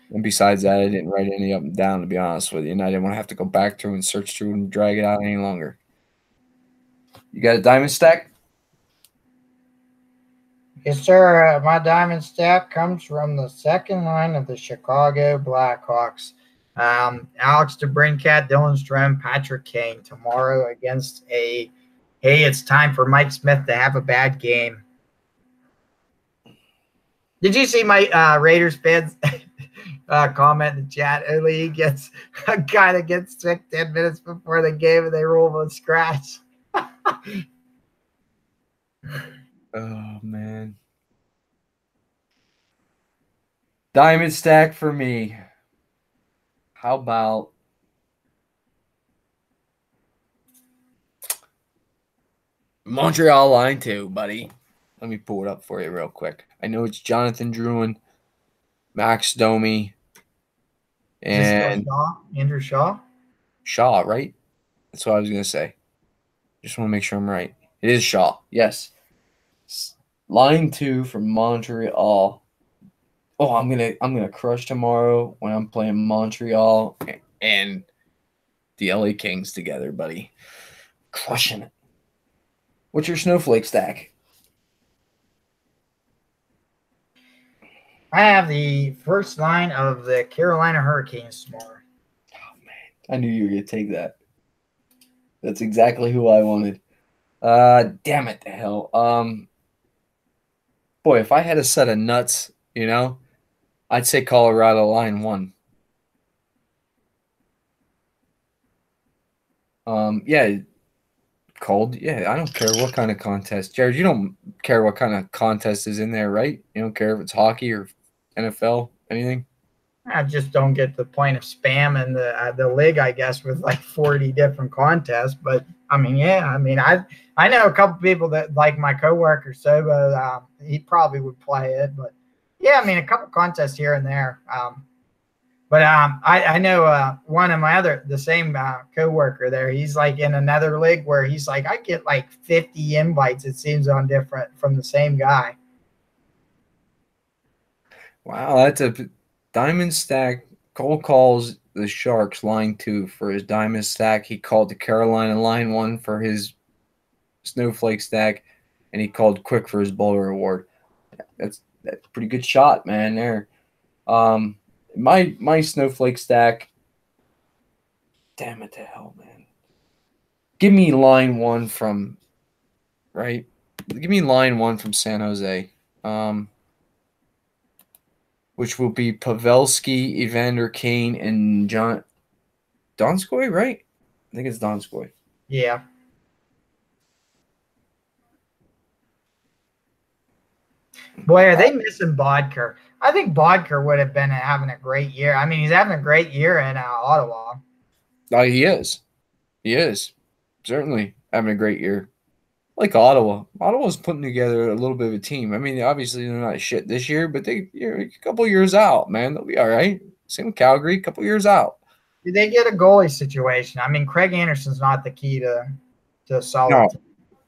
And besides that, I didn't write any up and down, to be honest with you, and I didn't want to have to go back through and search through and drag it out any longer. You got a diamond stack? Yes, sir. My diamond stack comes from the second line of the Chicago Blackhawks. Alex DeBrincat, Dylan Strome, Patrick Kane tomorrow against hey, it's time for Mike Smith to have a bad game. Did you see my Raiders fans comment in the chat? Only he gets a guy that gets sick 10 minutes before the game and they roll him a scratch. Oh, man. Diamond stack for me. How about Montreal line 2, buddy? Let me pull it up for you real quick. I know it's Jonathan Drouin, Max Domi, and Andrew Shaw? Shaw, right? That's what I was going to say. Just want to make sure I'm right. It is Shaw. Yes. Line 2 from Montreal. Oh, I'm gonna crush tomorrow when I'm playing Montreal and the LA Kings together, buddy. Crushing it. What's your snowflake stack? I have the first line of the Carolina Hurricanes tomorrow. Oh, man. I knew you were going to take that. That's exactly who I wanted. Damn it to hell. Boy, if I had a set of nuts, I'd say Colorado line 1. Yeah, cold. Yeah, I don't care what kind of contest. Jared, you don't care what kind of contest is in there, right? You don't care if it's hockey or NFL, anything? I just don't get the point of spamming the league, I guess, with like 40 different contests. But I mean, yeah, I know a couple people that like my coworker Soba. He probably would play it, but yeah, I mean, a couple contests here and there. But I know one of my the same coworker there. He's like in another league where he's like, I get like 50 invites. It seems on different from the same guy. Wow, that's a diamond stack. Cole calls the Sharks line 2 for his diamond stack. He called the Carolina line 1 for his snowflake stack, and he called Quick for his Boulder Award. That's a pretty good shot, man. There. My snowflake stack. Damn it to hell, man. Give me line 1 from right. Give me line 1 from San Jose. Which will be Pavelski, Evander Kane, and John Donskoy, right? I think it's Donskoy. Yeah. Boy, are they missing Bodker. I think Bodker would have been having a great year. I mean, he's having a great year in Ottawa. He is. He is. Certainly having a great year. Like Ottawa. Ottawa's putting together a little bit of a team. I mean, obviously they're not shit this year, but a couple years out, man. They'll be all right. Same with Calgary, a couple years out. Did they get a goalie situation? I mean, Craig Anderson's not the key to a solid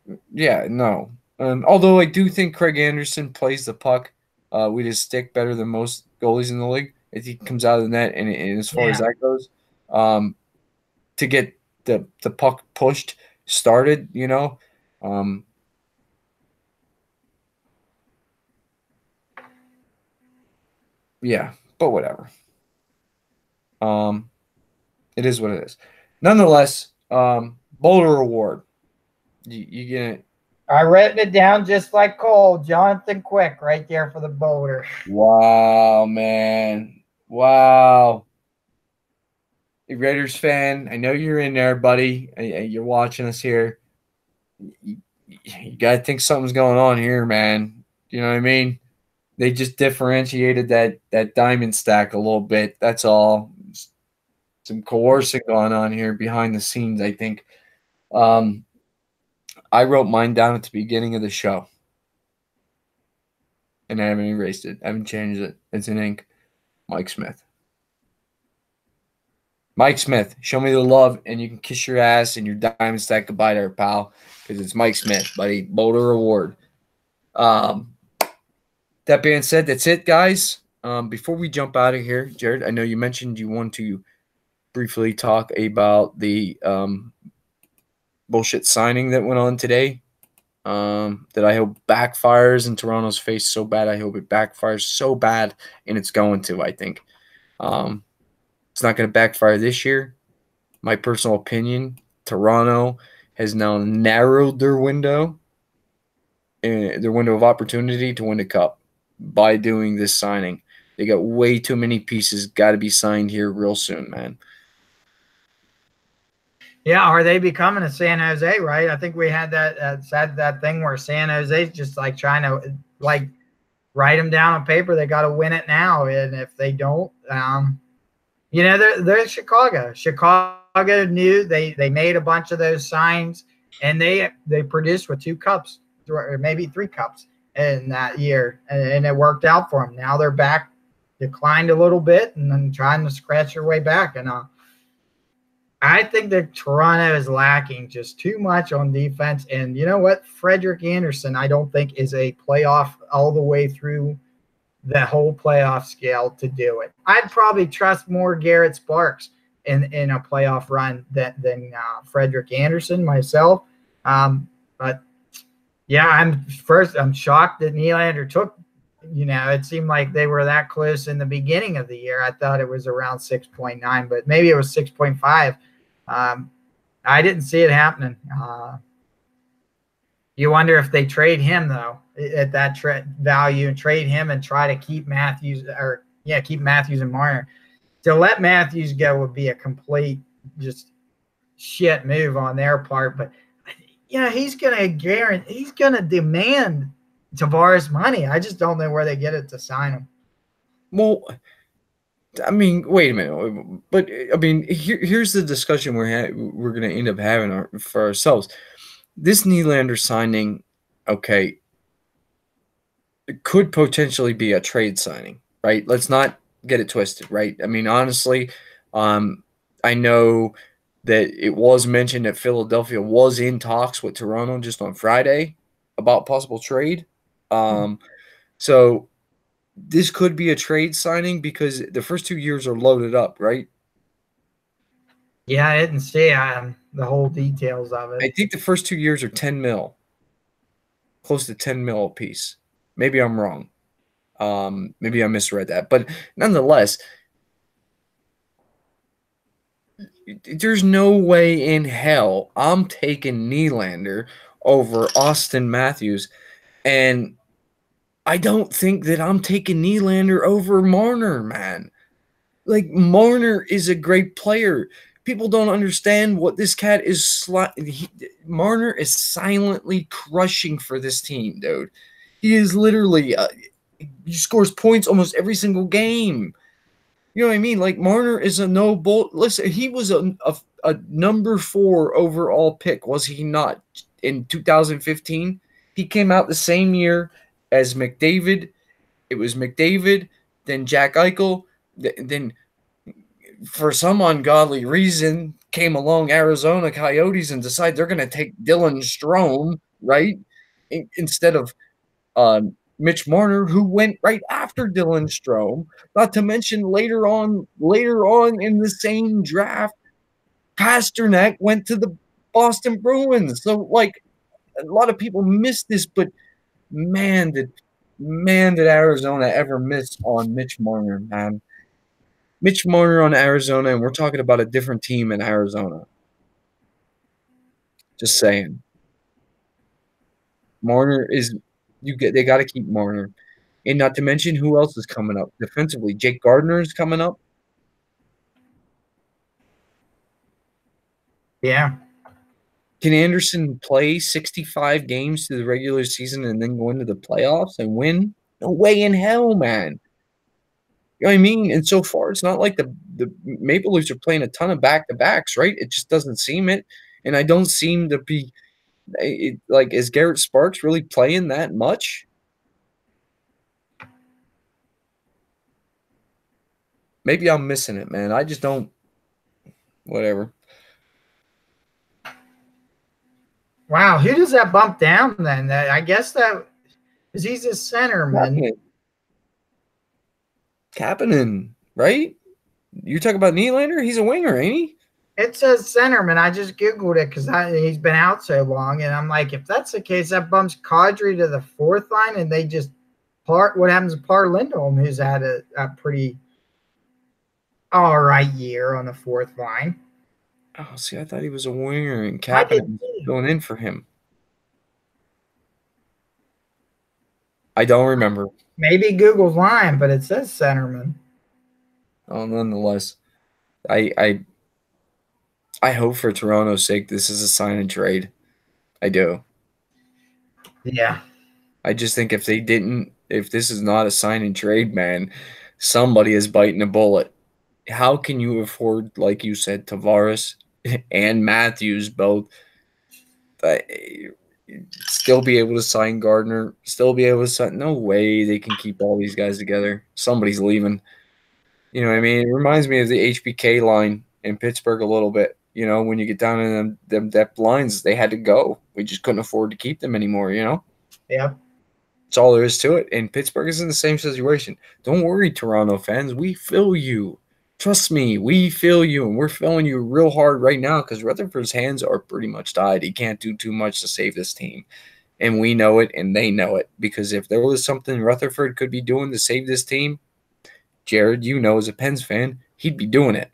team. Yeah, no. Although I do think Craig Anderson plays the puck with his stick better than most goalies in the league. If he comes out of the net, and as far as that goes, to get the puck pushed, started, yeah, but whatever. It is what it is. Nonetheless, Boulder Award. You get it. I written it down just like Cole. Jonathan Quick right there for the Boulder. Wow, man. Wow. A Raiders fan, I know you're in there, buddy. You're watching us here. You got to think something's going on here, man. You know what I mean? They just differentiated that diamond stack a little bit. That's all. Some coercing going on here behind the scenes, I think. Um, I wrote mine down at the beginning of the show, and I haven't erased it. I haven't changed it. It's in ink. Mike Smith. Mike Smith, show me the love, and you can kiss your ass and your diamond stack goodbye there, pal, because it's Mike Smith, buddy. Boulder Award. That being said, that's it, guys. Before we jump out of here, Jared, I know you mentioned you want to briefly talk about the bullshit signing that went on today. That I hope backfires in Toronto's face so bad. I hope it backfires so bad, and it's going to, I think. It's not going to backfire this year. My personal opinion, Toronto has now narrowed their window of opportunity to win the cup by doing this signing. They got way too many pieces got to be signed here real soon, man. Yeah, are they becoming a San Jose, right? I think we had that thing where San Jose's just like trying to like write them down on paper. They got to win it now, and if they don't, they're Chicago. Chicago knew they made a bunch of those signs, and they produced with 2 cups or maybe 3 cups in that year, and it worked out for them. Now they're back, declined a little bit, and then trying to scratch their way back. And I think that Toronto is lacking just too much on defense. And you know what? Frederik Andersen, I don't think, is a playoff all the way through the whole playoff scale to do it. I'd probably trust more Garrett Sparks in a playoff run than Frederik Andersen myself. But yeah, I'm shocked that Nylander took. It seemed like they were that close in the beginning of the year. I thought it was around 6.9, but maybe it was 6.5. I didn't see it happening. You wonder if they trade him though at that value and trade him and try to keep Matthews and Marner. To let Matthews go would be a complete just shit move on their part. But he's gonna demand Tavares money. I just don't know where they get it to sign him. Well, I mean, wait a minute. But I mean, here's the discussion we're going to end up having for ourselves. This Nylander signing, okay, it could potentially be a trade signing, right? Let's not get it twisted, right? I mean, honestly, I know that it was mentioned that Philadelphia was in talks with Toronto just on Friday about possible trade. So this could be a trade signing because the first 2 years are loaded up, right? Yeah, I didn't see the whole details of it. I think the first 2 years are 10 mil, close to 10 mil a piece. Maybe I'm wrong. Maybe I misread that. But nonetheless, there's no way in hell I'm taking Nylander over Austin Matthews. And I don't think that I'm taking Nylander over Marner, man. Like, Marner is a great player. People don't understand what this cat is. Marner is silently crushing for this team, dude. He is literally he scores points almost every single game. You know what I mean? Like, Marner is a no-bull. Listen, he was a number 4 overall pick, was he not, in 2015? He came out the same year as McDavid. It was McDavid, then Jack Eichel, then for some ungodly reason came along Arizona Coyotes and decide they're going to take Dylan Strome, right? Instead of Mitch Marner, who went right after Dylan Strome. Not to mention later on in the same draft, Pasternak went to the Boston Bruins. So, like, a lot of people miss this, but man, did Arizona ever miss on Mitch Marner, man. Mitch Marner on Arizona, and we're talking about a different team in Arizona. Just saying. Marner is they got to keep Marner. And not to mention who else is coming up defensively. Jake Gardner is coming up. Yeah. Can Anderson play 65 games through the regular season and then go into the playoffs and win? No way in hell, man. You know what I mean? And so far, it's not like the Maple Leafs are playing a ton of back-to-backs, right? It just doesn't seem it. And I don't seem to be like, is Garrett Sparks really playing that much? Maybe I'm missing it, man. I just don't. Whatever. Wow. Who does that bump down then? I guess that because he's a centerman. Kapanen, right? You talk about Nylander? He's a winger, ain't he? It says centerman. I just Googled it because he's been out so long. And I'm like, if that's the case, that bumps Kadri to the fourth line. And they just what happens to Par Lindholm, who's had a pretty all right year on the fourth line. Oh, see, I thought he was a winger and Kapanen was going in for him. I don't remember. Maybe Google's lying, but it says centerman. Oh, nonetheless, I hope for Toronto's sake this is a sign and trade. I do. Yeah. I just think if this is not a sign and trade, man, somebody is biting a bullet. How can you afford, like you said, Tavares and Matthews both? Still be able to sign Gardner, still be able to sign. No way they can keep all these guys together. Somebody's leaving. You know what I mean? It reminds me of the HBK line in Pittsburgh a little bit. You know, when you get down in them depth lines, they had to go. We just couldn't afford to keep them anymore, you know? Yeah. That's all there is to it. And Pittsburgh is in the same situation. Don't worry, Toronto fans. We feel you. Trust me, we feel you, and we're feeling you real hard right now because Rutherford's hands are pretty much tied. He can't do too much to save this team. And we know it, and they know it. Because if there was something Rutherford could be doing to save this team, Jared, you know, as a Pens fan, he'd be doing it.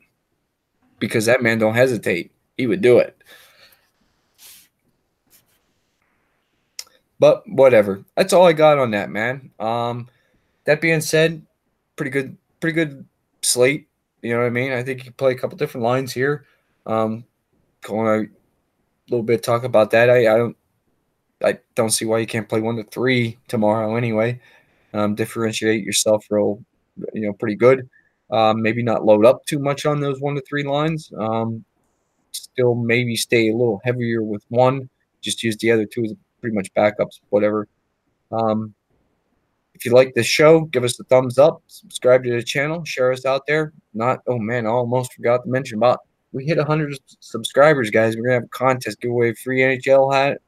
Because that man don't hesitate. He would do it. But whatever. That's all I got on that, man. That being said, pretty good slate. You know what I mean? I think you can play a couple different lines here. Going a little bit talk about that. I don't see why you can't play 1 to 3 tomorrow anyway. Differentiate yourself real, pretty good. Maybe not load up too much on those 1 to 3 lines. Still maybe stay a little heavier with one. Just use the other two as pretty much backups, whatever. If you like this show, give us a thumbs up, subscribe to the channel, share us out there. Oh man, I almost forgot to mention about we hit 100 subscribers, guys. We're gonna have a contest, give away a free NHL hat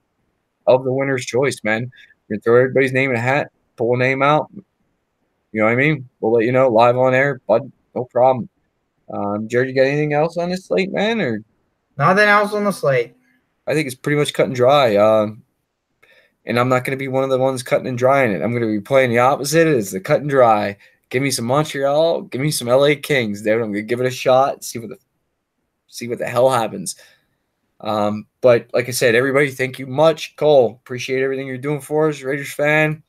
of the winner's choice, man. We're gonna throw everybody's name in a hat, pull a name out. You know what I mean? We'll let you know live on air, bud. No problem. Jared, you got anything else on this slate, man? Or nothing else on the slate? I think it's pretty much cut and dry. And I'm not going to be one of the ones cutting and drying it. I'm going to be playing the opposite. It's the cut and dry. Give me some Montreal. Give me some LA Kings. There, I'm going to give it a shot. See what the hell happens. But like I said, everybody, thank you much. Cole, appreciate everything you're doing for us. Raiders fan.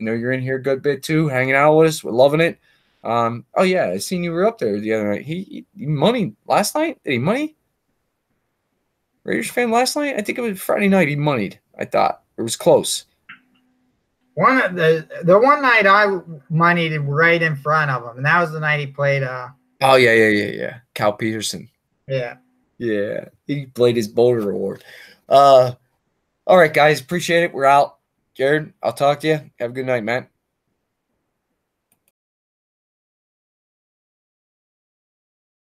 I know you're in here a good bit too, hanging out with us. We're loving it. Oh yeah, I seen you were up there the other night. He money last night. Did he money? Raiders fan last night? I think it was Friday night. He moneyed. I thought it was close. The one night I moneyed right in front of him, and that was the night he played. Oh yeah. Cal Peterson. Yeah. He played his Boulder Award. All right, guys, appreciate it. We're out. Jared, I'll talk to you. Have a good night, man.